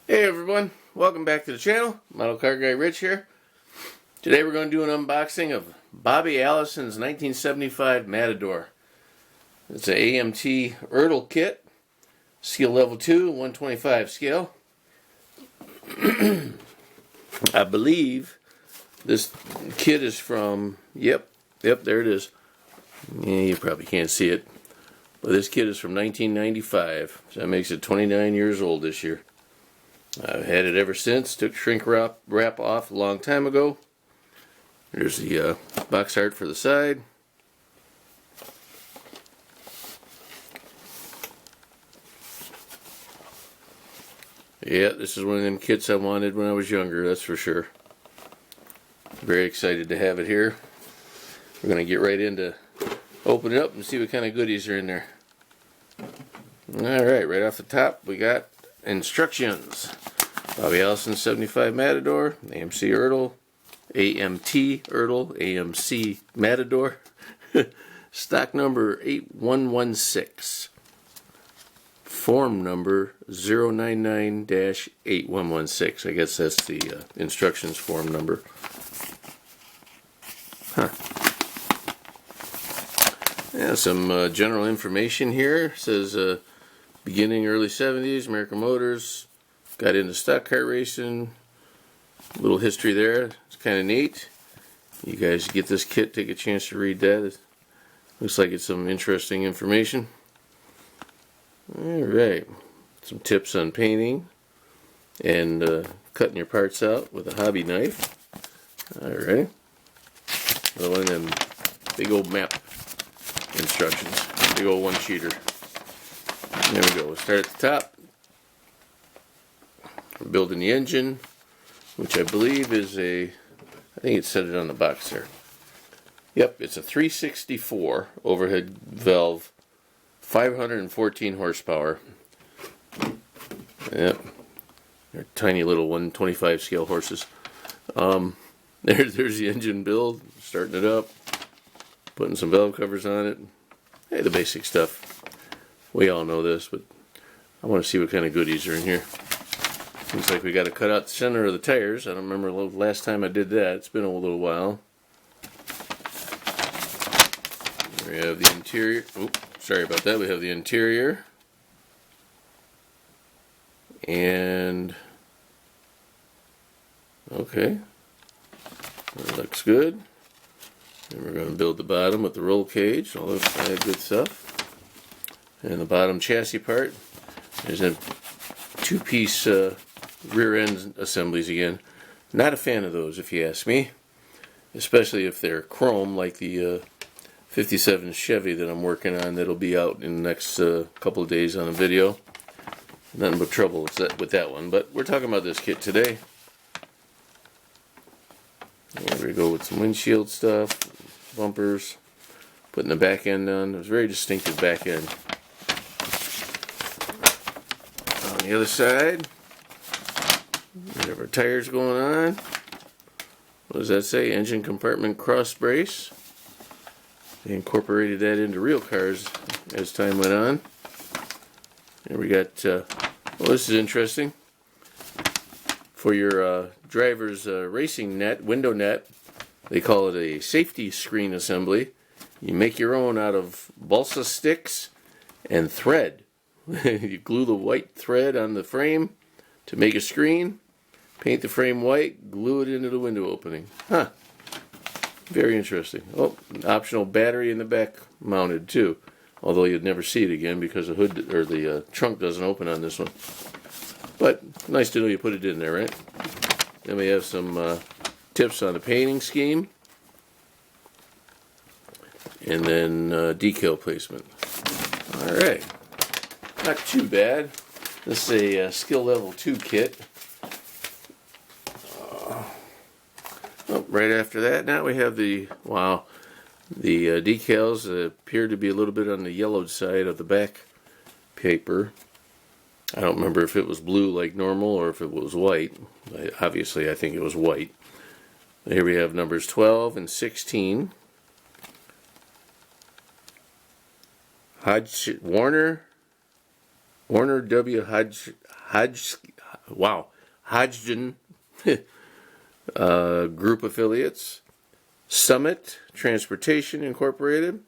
Hey everyone, welcome back to the channel. Model Car Guy Rich here. Today we're going to do an unboxing of Bobby Allison's 1975 Matador. It's an AMT Ertl kit, skill level 2, 125 scale. I believe this kit is from, yep, there it is. Yeah, you probably can't see it. But this kit is from 1995, so that makes it 29 years old this year. I've had it ever since. Took shrink wrap off a long time ago. There's the box art for the side. Yeah, this is one of them kits I wanted when I was younger, that's for sure. Very excited to have it here. We're going to get right into open it up and see what kind of goodies are in there. Alright, right off the top we got instructions. Bobby Allison 75 Matador, AMC Ertl, AMT Ertl, AMC Matador, stock number 8116, form number 099-8116. I guess that's the instructions form number. Yeah, some general information here. It says beginning early 70s, American Motors. Got into stock car racing. A little history there. It's kind of neat. You guys get this kit, take a chance to read that. It looks like it's some interesting information. Alright. Some tips on painting and cutting your parts out with a hobby knife. Alright. Another one of them big old map instructions. Big old one-sheeter. There we go. We'll start at the top. We're building the engine, which I believe is I think it said it on the box there. Yep, it's a 364 overhead valve, 514 horsepower. Yep, they're tiny little 125 scale horses. There's the engine build, starting it up, putting some valve covers on it. Hey, the basic stuff. We all know this, but I want to see what kind of goodies are in here. Seems like we got to cut out the center of the tires. I don't remember the last time I did that. It's been a little while. We have the interior. Oops, sorry about that. We have the interior. And okay. That looks good. And we're going to build the bottom with the roll cage. All that kind of good stuff. And the bottom chassis part. There's a two-piece rear end assemblies again. Not a fan of those, if you ask me, especially if they're chrome like the 57 Chevy that I'm working on. That'll be out in the next couple of days on a video. Nothing but trouble with that one, but we're talking about this kit today. There we go with some windshield stuff, bumpers, putting the back end on. It was a very distinctive back end. On the other side, we have our tires going on. What does that say? Engine compartment cross brace. They incorporated that into real cars as time went on. And we got, well, this is interesting. For your driver's racing net, window net, they call it a safety screen assembly. You make your own out of balsa sticks and thread. You glue the white thread on the frame to make a screen. Paint the frame white, glue it into the window opening. Huh. Very interesting. Oh, an optional battery in the back mounted too. Although you'd never see it again because the hood or the trunk doesn't open on this one. But nice to know you put it in there, right? Then we have some tips on the painting scheme. And then decal placement. Alright. Not too bad. This is a skill level 2 kit. Right after that, now we have the, wow, the decals appear to be a little bit on the yellowed side of the back paper. I don't remember if it was blue like normal or if it was white. Obviously, I think it was white. Here we have numbers 12 and 16. Warner W. wow, Hodgdon Group affiliates, Summit Transportation Incorporated,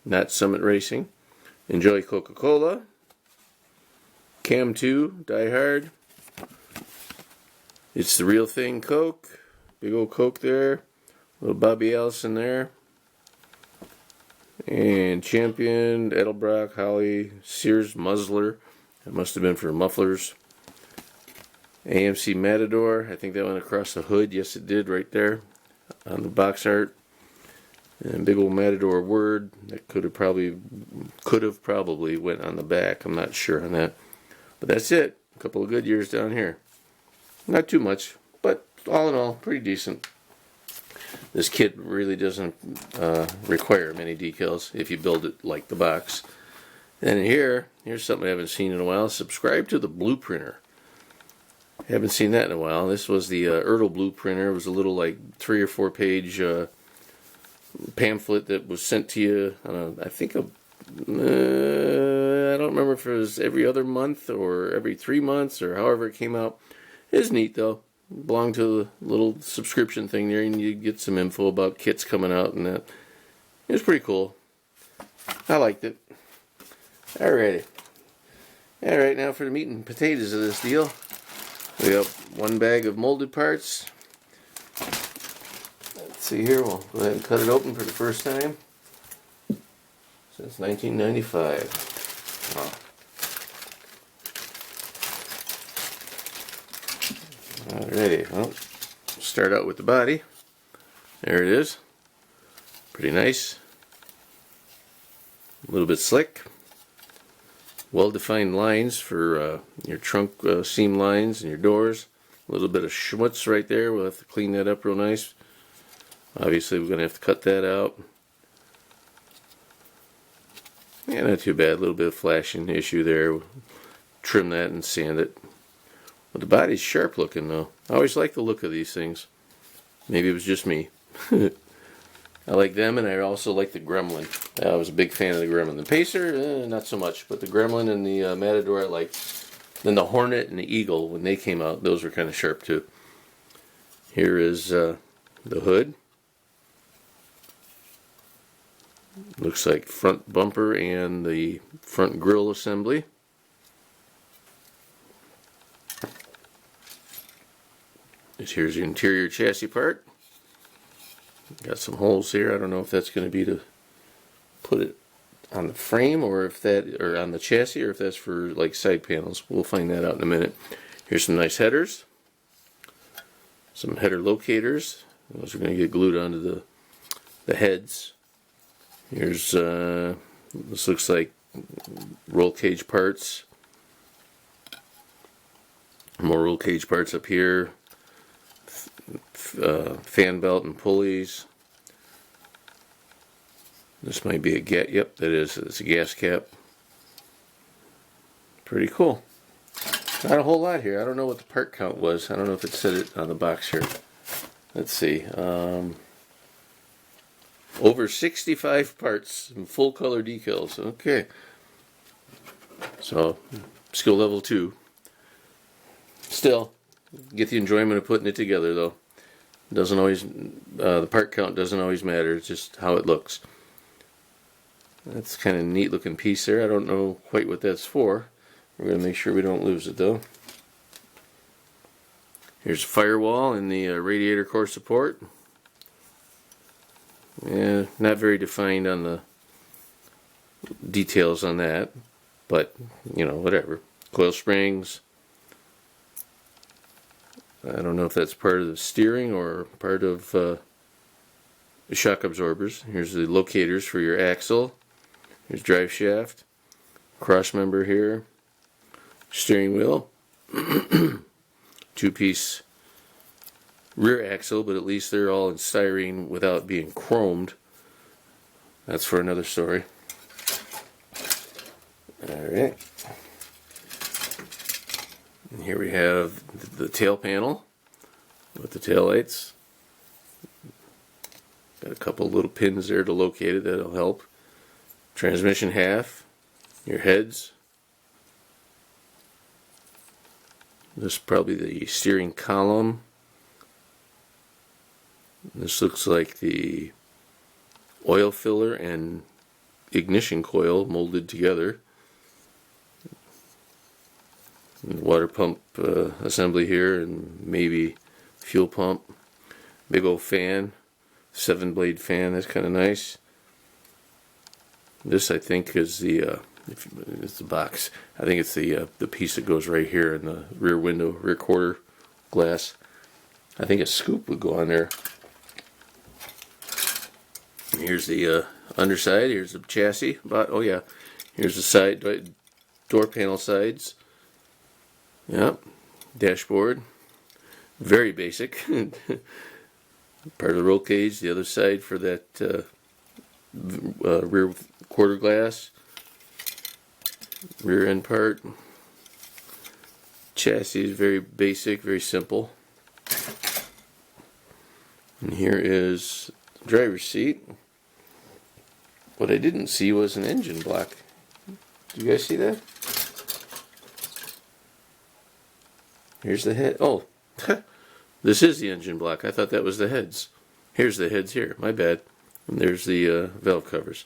not Summit Racing, Enjoy Coca-Cola, Cam 2, Die Hard, It's the Real Thing Coke, big old Coke there, little Bobby Allison there, and Champion, Edelbrock, Holly, Sears Muzzler, that must have been for mufflers, AMC Matador, I think that went across the hood, yes it did right there on the box art, and big old Matador word, that could have probably went on the back, I'm not sure on that. But that's it. A couple of good years down here. Not too much, but all in all, pretty decent. This kit really doesn't require many decals if you build it like the box. And here's something I haven't seen in a while. Subscribe to the Blueprinter. Haven't seen that in a while. This was the Ertl Blueprinter. It was a little like 3 or 4 page pamphlet that was sent to you on I think I don't remember if it was every other month or every 3 months or however it came out. It was neat though. It belonged to the little subscription thing there, and you get some info about kits coming out and that. It was pretty cool. I liked it. Alrighty. Alright, now for the meat and potatoes of this deal. We got 1 bag of molded parts. Let's see here, we'll go ahead and cut it open for the first time since 1995. Wow. Alrighty, well, start out with the body. There it is. Pretty nice. A little bit slick. Well-defined lines for your trunk seam lines and your doors. A little bit of schmutz right there. We'll have to clean that up real nice. Obviously, we're going to have to cut that out. Yeah, not too bad. A little bit of flashing issue there. Trim that and sand it. But the body's sharp looking though. I always like the look of these things. Maybe it was just me. I like them, and I also like the Gremlin. I was a big fan of the Gremlin. The Pacer, not so much, but the Gremlin and the Matador I like. Then the Hornet and the Eagle, when they came out, those were kind of sharp too. Here is the hood. Looks like front bumper and the front grille assembly. Here's the interior chassis part. Got some holes here. I don't know if that's going to be to put it on the frame or if that, or on the chassis, or if that's for like side panels. We'll find that out in a minute. Here's some nice headers. Some header locators. Those are going to get glued onto the heads. Here's this looks like roll cage parts. More roll cage parts up here. Fan belt and pulleys. This might be a gas. Yep, that is. It's a gas cap. Pretty cool. Not a whole lot here. I don't know what the part count was. I don't know if it said it on the box here. Let's see. Over 65 parts in full color decals. Okay. So, skill level 2. Still, get the enjoyment of putting it together though. Doesn't always, the part count doesn't always matter. It's just how it looks. That's kind of a neat looking piece there. I don't know quite what that's for. We're going to make sure we don't lose it though. Here's a firewall and the radiator core support. Yeah, not very defined on the details on that, but you know, whatever. Coil springs. I don't know if that's part of the steering or part of the shock absorbers. Here's the locators for your axle. Here's drive shaft, cross member here, steering wheel, 2-piece rear axle, but at least they're all in styrene without being chromed. That's for another story. Alright. And here we have the tail panel with the tail lights. Got a couple little pins there to locate it, that'll help. Transmission half, your heads, This is probably the steering column. This looks like the oil filler and ignition coil molded together. And water pump assembly here, and maybe fuel pump. Big old fan, 7-blade fan. That's kind of nice. This I think is the it's the box. I think it's the piece that goes right here in the rear window, rear quarter glass. I think a scoop would go on there. Here's the underside. Here's the chassis. Oh yeah. Here's the side door panel sides. Yep. Dashboard. Very basic. Part of the roll cage. The other side for that rear quarter glass. Rear end part. Chassis is very basic, very simple. And here is the driver's seat. What I didn't see was an engine block. Do you guys see that? Here's the head. Oh, this is the engine block. I thought that was the heads. Here's the heads here. My bad. And there's the valve covers.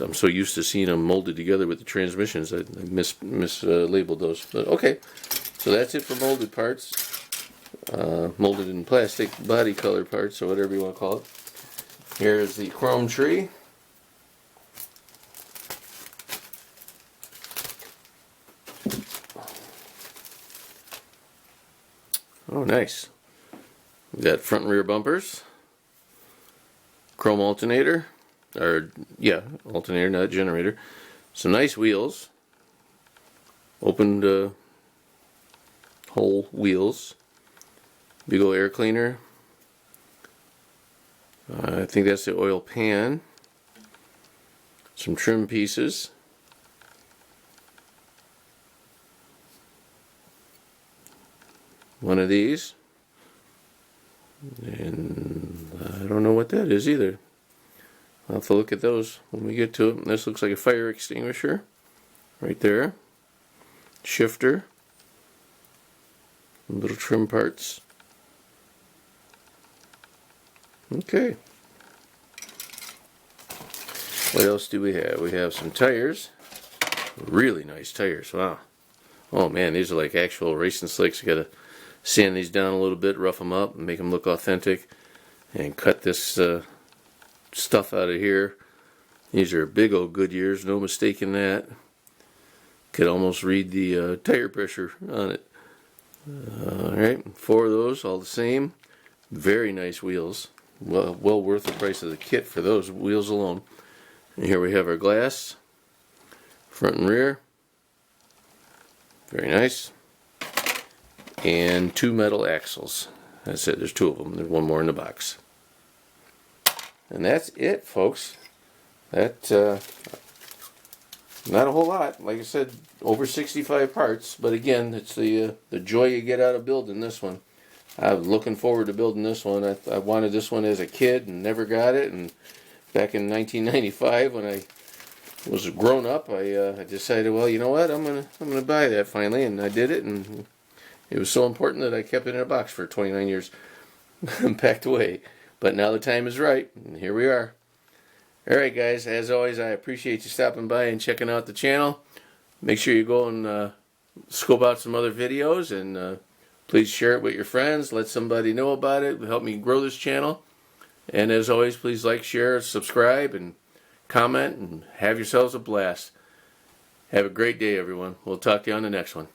I'm so used to seeing them molded together with the transmissions, I mislabeled those. But okay, so that's it for molded parts. Molded in plastic body color parts, or whatever you want to call it. Here is the chrome tree. Oh, nice. We've got front and rear bumpers. Chrome alternator. Or, yeah, alternator, not generator. Some nice wheels. Opened hole wheels. Big old air cleaner. I think that's the oil pan. Some trim pieces. One of these. And I don't know what that is either. I'll have to look at those when we get to it. This looks like a fire extinguisher. Right there. Shifter. Little trim parts. Okay. What else do we have? We have some tires. Really nice tires. Wow. Oh man, these are like actual racing slicks. You gotta sand these down a little bit, rough them up, and make them look authentic. And cut this stuff out of here. These are big old Goodyears, no mistake in that. Could almost read the tire pressure on it. Alright, 4 of those, all the same. Very nice wheels. Well worth the price of the kit for those wheels alone. And here we have our glass, front and rear. Very nice. And 2 metal axles. That's it, there's 2 of them. There's one more in the box. And that's it, folks. That, not a whole lot. Like I said, over 65 parts. But again, it's the joy you get out of building this one. I'm looking forward to building this one. I wanted this one as a kid and never got it. And back in 1995, when I was grown up, I decided, well, you know what? I'm gonna buy that finally, and I did it. And it was so important that I kept it in a box for 29 years, packed away. But now the time is right, and here we are. Alright guys, as always, I appreciate you stopping by and checking out the channel. Make sure you go and scope out some other videos, and please share it with your friends. Let somebody know about it. Help me grow this channel. And as always, please like, share, subscribe, and comment, and have yourselves a blast. Have a great day, everyone. We'll talk to you on the next one.